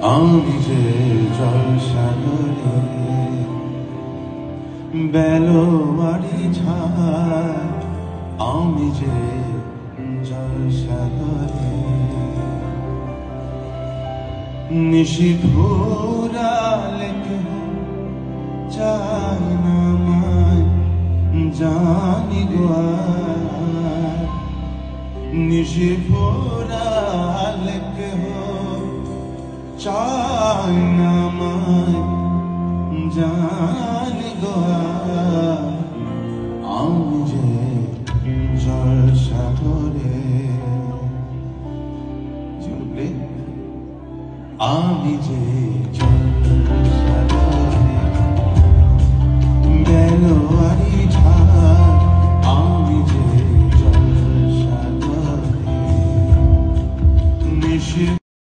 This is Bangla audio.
আমি যে জলসাগরে বেলোয়ারি ছায়, আমি যে জলসাগরে নিশিভোরালে কেহ চায় না আমায়, জানি গো আয় নিশিভোরালে কেহ চায় না আমায়, জানি গো আয় আমি যে জলসাগরে আমি যে